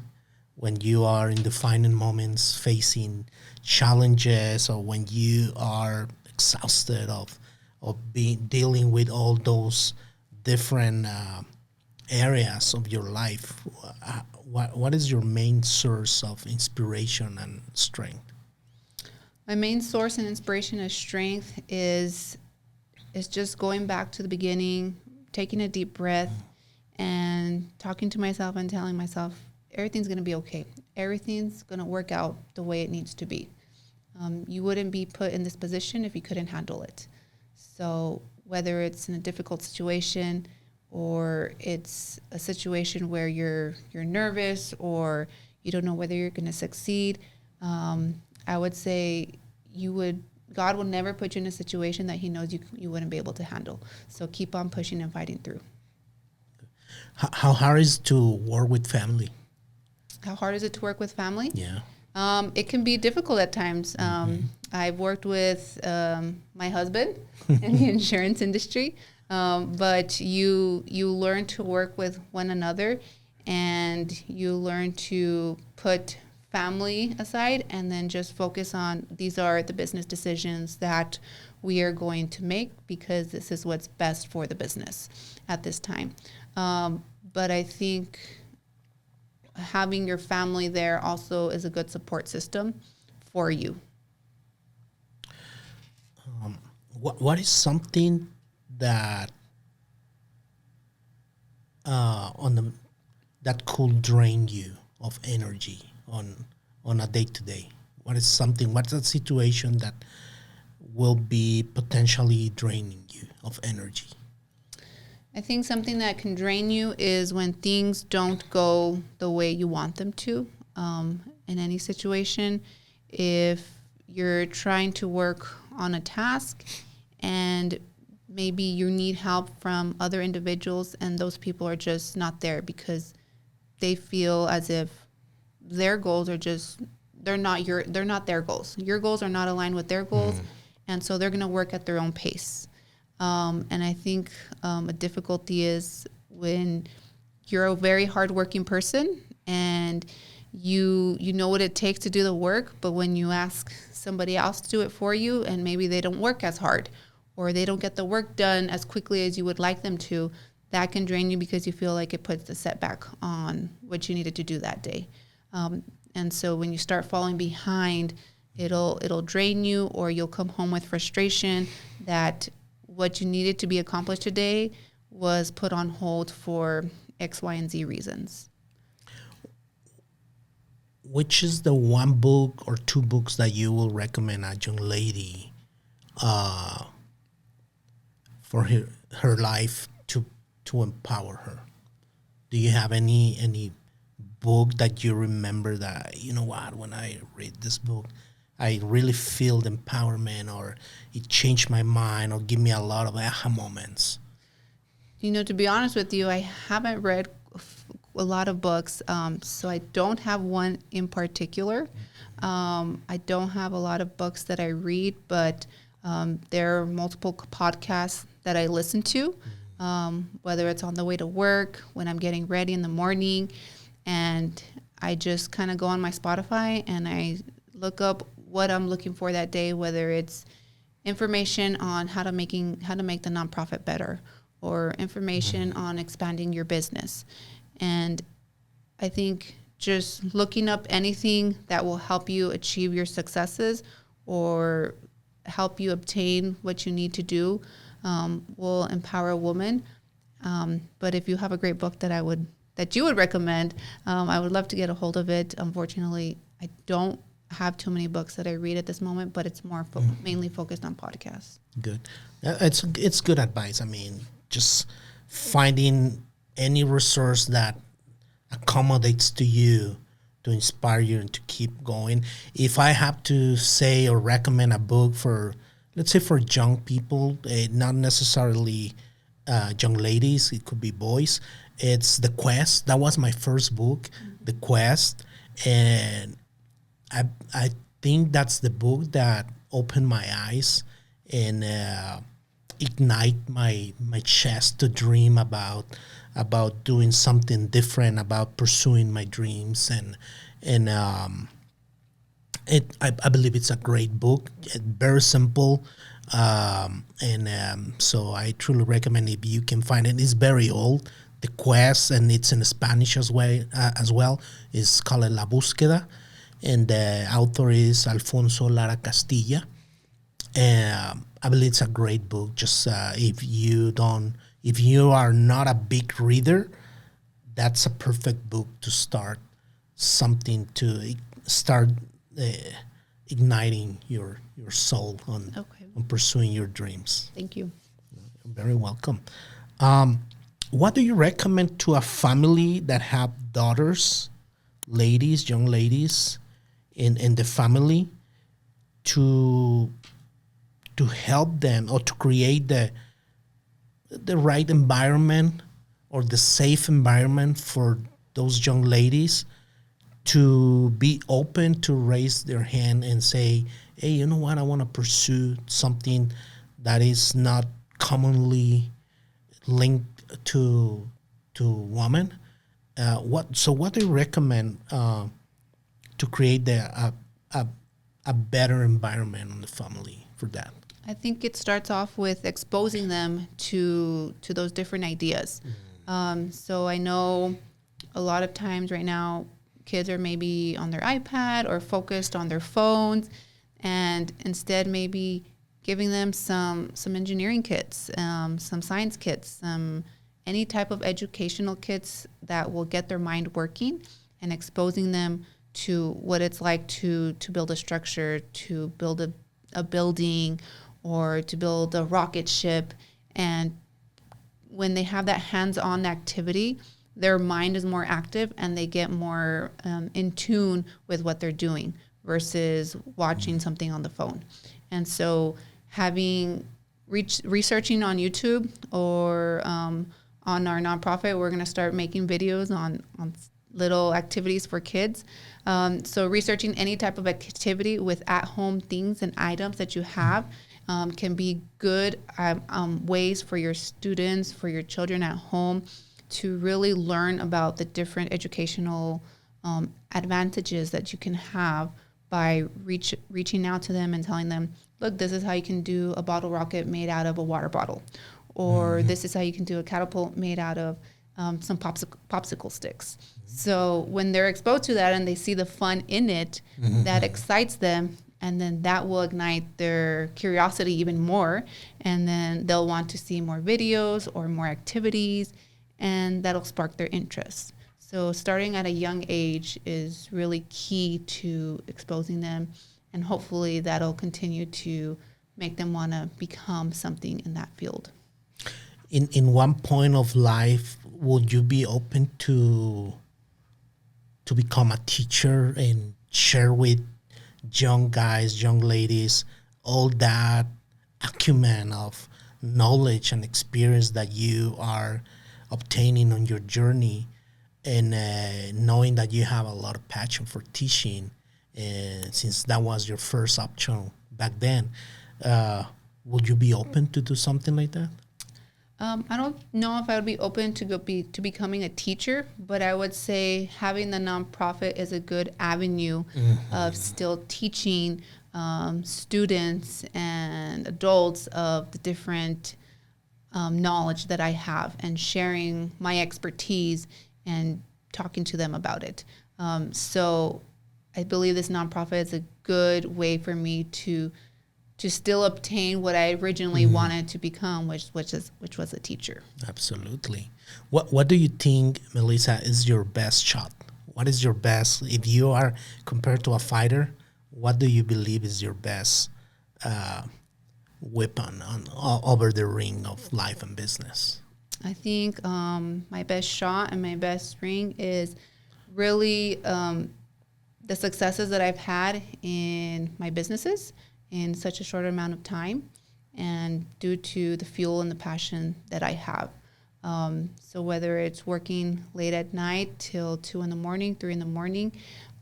when you are in defining moments, facing challenges, or when you are exhausted of dealing with all those different areas of your life? What is your main source of inspiration and strength? My main source and inspiration and strength is just going back to the beginning, taking a deep breath, and talking to myself and telling myself, everything's going to be okay. Everything's going to work out the way it needs to be. You wouldn't be put in this position if you couldn't handle it. So whether it's in a difficult situation or it's a situation where you're nervous or you don't know whether you're going to succeed, I would say God will never put you in a situation that he knows you wouldn't be able to handle. So keep on pushing and fighting through. How hard is it to work with family? How hard is it to work with family? Yeah. It can be difficult at times. I've worked with my husband in the insurance industry, but you learn to work with one another, and you learn to put family aside and then just focus on, these are the business decisions that we are going to make because this is what's best for the business at this time. But I think having your family there also is a good support system for you. What is something that that could drain you of energy on a day-to-day? What's a situation that will be potentially draining you of energy? I think something that can drain you is when things don't go the way you want them to. In any situation, if you're trying to work on a task and maybe you need help from other individuals and those people are just not there because they feel as if their goals are they're not their goals. Your goals are not aligned with their goals, and so they're going to work at their own pace. And I think a difficulty is when you're a very hardworking person and you know what it takes to do the work, but when you ask somebody else to do it for you and maybe they don't work as hard or they don't get the work done as quickly as you would like them to, that can drain you because you feel like it puts a setback on what you needed to do that day. And so when you start falling behind, it'll drain you, or you'll come home with frustration that what you needed to be accomplished today was put on hold for X, Y, and Z reasons. Which is the one book or two books that you will recommend a young lady for her life to empower her? Do you have any book that you remember that, you know what, when I read this book, I really feel the empowerment, or it changed my mind, or give me a lot of aha moments? To be honest with you, I haven't read a lot of books, so I don't have one in particular. I don't have a lot of books that I read, but there are multiple podcasts that I listen to, whether it's on the way to work, when I'm getting ready in the morning, and I just kind of go on my Spotify and I look up what I'm looking for that day, whether it's information on how to make the nonprofit better, or information on expanding your business. And I think just looking up anything that will help you achieve your successes or help you obtain what you need to do will empower a woman. But if you have a great book that you would recommend, I would love to get a hold of it. Unfortunately, I don't have too many books that I read at this moment, but it's more mainly focused on podcasts. Good. It's good advice. I mean, just finding any resource that accommodates to you, to inspire you and to keep going. If I have to say or recommend a book for, let's say, for young people, not necessarily young ladies, it could be boys, it's The Quest. That was my first book, The Quest. And I think that's the book that opened my eyes and ignite my chest to dream about doing something different, about pursuing my dreams, and I believe it's a great book, very simple, so I truly recommend if you can find it. It's very old, The Quest, and it's in Spanish as well. It's called La Búsqueda, and the author is Alfonso Lara Castilla. I believe it's a great book. Just if you are not a big reader, that's a perfect book to start something, to start igniting your soul on pursuing your dreams. Thank you. You're very welcome. What do you recommend to a family that have daughters, young ladies in the family, to help them or to create the right environment or the safe environment for those young ladies to be open to raise their hand and say, hey, you know what, I want to pursue something that is not commonly linked to women. What do you recommend to create a better environment in the family for that? I think it starts off with exposing them to those different ideas. So I know a lot of times right now, kids are maybe on their iPad or focused on their phones, and instead maybe giving them some engineering kits, some science kits, any type of educational kits that will get their mind working, and exposing them to what it's like to build a structure, to build a building, or to build a rocket ship. And when they have that hands-on activity, their mind is more active and they get more in tune with what they're doing versus watching something on the phone. And so researching on YouTube or on our nonprofit, we're going to start making videos on little activities for kids. So researching any type of activity with at-home things and items that you have can be good ways for your students, for your children at home, to really learn about the different educational advantages that you can have by reaching out to them and telling them, look, this is how you can do a bottle rocket made out of a water bottle, or this is how you can do a catapult made out of some popsicle sticks. So when they're exposed to that and they see the fun in it, that excites them, and then that will ignite their curiosity even more, and then they'll want to see more videos or more activities, and that'll spark their interest. So starting at a young age is really key to exposing them, and hopefully that'll continue to make them want to become something in that field. In one point of life, would you be open to become a teacher and share with young guys, young ladies, all that acumen of knowledge and experience that you are obtaining on your journey, and knowing that you have a lot of passion for teaching, since that was your first option back then, would you be open to do something like that? I don't know if I would be open to becoming a teacher, but I would say having the nonprofit is a good avenue of still teaching students and adults of the different knowledge that I have, and sharing my expertise and talking to them about it. So I believe this nonprofit is a good way for me to still obtain what I originally wanted to become, which was a teacher. Absolutely. What do you think, Melissa, is your best shot? What is your best, if you are compared to a fighter, what do you believe is your best weapon over the ring of life and business? I think my best shot and my best ring is really the successes that I've had in my businesses in such a short amount of time, and due to the fuel and the passion that I have. So whether it's working late at night till 2 in the morning, 3 in the morning,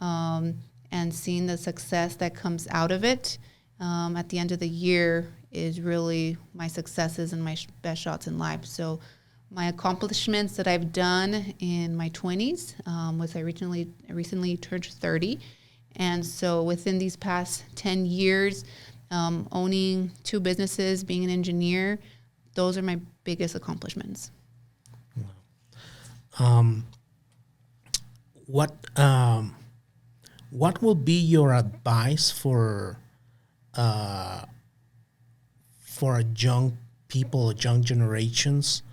and seeing the success that comes out of it at the end of the year is really my successes and my best shots in life. So my accomplishments that I've done in my 20s was I recently turned 30. And so within these past 10 years, owning 2 businesses, being an engineer, those are my biggest accomplishments. What will be your advice for young people, young generations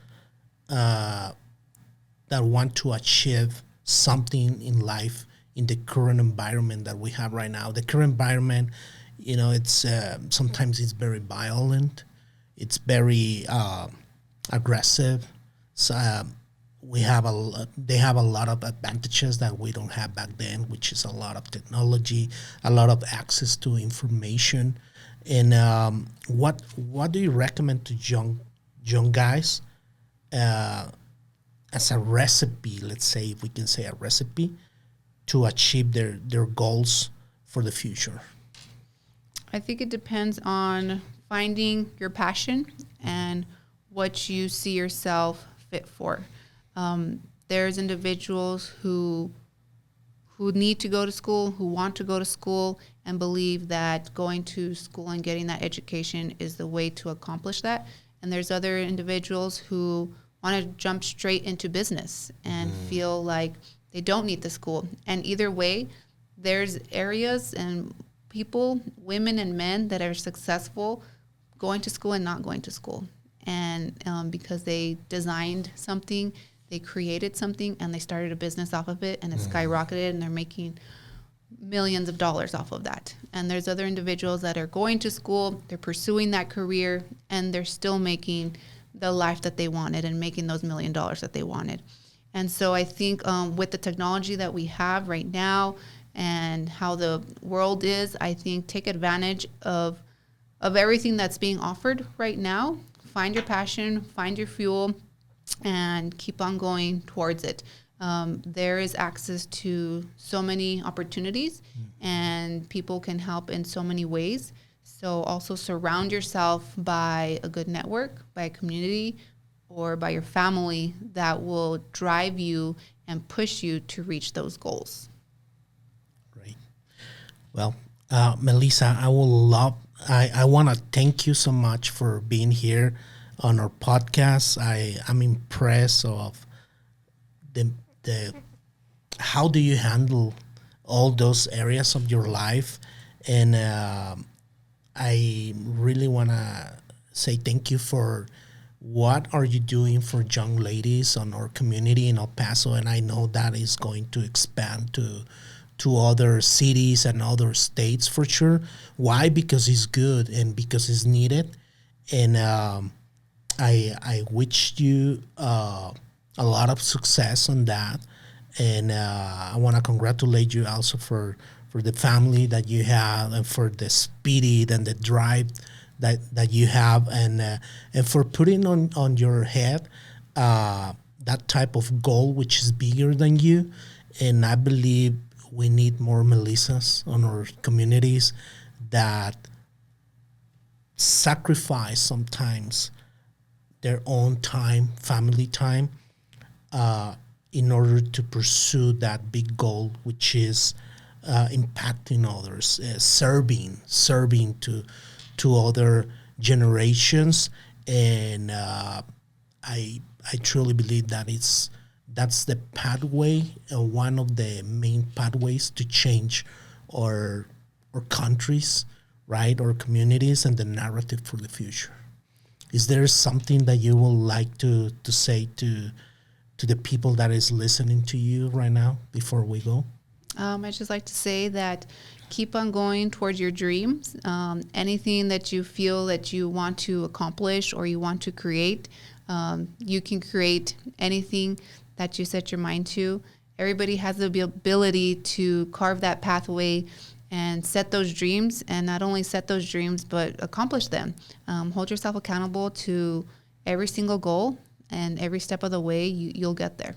that want to achieve something in life in the current environment that we have right now? The current environment, it's sometimes it's very violent, it's very aggressive. So they have a lot of advantages that we don't have back then, which is a lot of technology, a lot of access to information. And what do you recommend to young guys as a recipe, let's say, if we can say a recipe, to achieve their goals for the future? I think it depends on finding your passion and what you see yourself fit for. There's individuals who need to go to school, who want to go to school, and believe that going to school and getting that education is the way to accomplish that. And there's other individuals who want to jump straight into business and feel like they don't need the school. And either way, there's areas and people, women and men, that are successful going to school and not going to school. And because they designed something, they created something, and they started a business off of it, and it skyrocketed, and they're making millions of dollars off of that. And there's other individuals that are going to school, they're pursuing that career, and they're still making the life that they wanted and making those $1 million that they wanted. And so I think with the technology that we have right now and how the world is, I think take advantage of everything that's being offered right now. Find your passion, find your fuel, and keep on going towards it. There is access to so many opportunities, and people can help in so many ways. So also surround yourself by a good network, by a community, or by your family that will drive you and push you to reach those goals. Great. Well, Melissa, I want to thank you so much for being here on our podcast. I'm impressed of the how do you handle all those areas of your life, and I really want to say thank you for what are you doing for young ladies on our community in El Paso, and I know that is going to expand to other cities and other states for sure. Why? Because it's good and because it's needed. And I wish you a lot of success on that. And I want to congratulate you also for the family that you have, and for the spirit and the drive that you have, and for putting on your head that type of goal which is bigger than you. And I believe we need more Melissas on our communities that sacrifice sometimes their own time, family time, in order to pursue that big goal, which is impacting others, serving to other generations. And I truly believe that that's the pathway, one of the main pathways to change our countries, right, our communities, and the narrative for the future. Is there something that you would like to say to the people that is listening to you right now before we go? I just like to say that keep on going towards your dreams. Anything that you feel that you want to accomplish or you want to create, you can create anything that you set your mind to. Everybody has the ability to carve that pathway and set those dreams, and not only set those dreams, but accomplish them. Hold yourself accountable to every single goal, and every step of the way, you'll get there.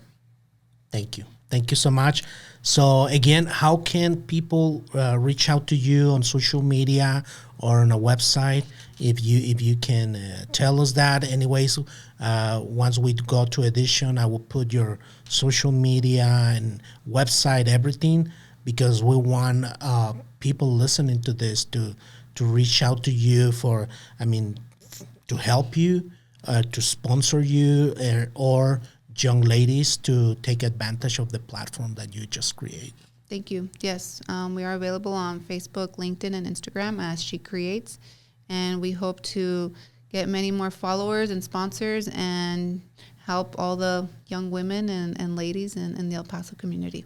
Thank you. Thank you so much. So again, how can people reach out to you on social media or on a website? If you can tell us that. Anyways, once we go to edition, I will put your social media and website, everything, because we want people listening to this to reach out to you for, to help you, to sponsor you, or young ladies to take advantage of the platform that you just create. Thank you. Yes, we are available on Facebook, LinkedIn, and Instagram as She Creates, and we hope to get many more followers and sponsors and help all the young women and ladies in the El Paso community.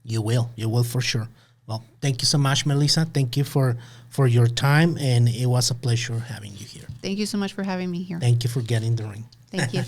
You will for sure. Well, thank you so much, Melissa. Thank you for your time, and it was a pleasure having you here. Thank you so much for having me here. Thank you for getting the ring. Thank you.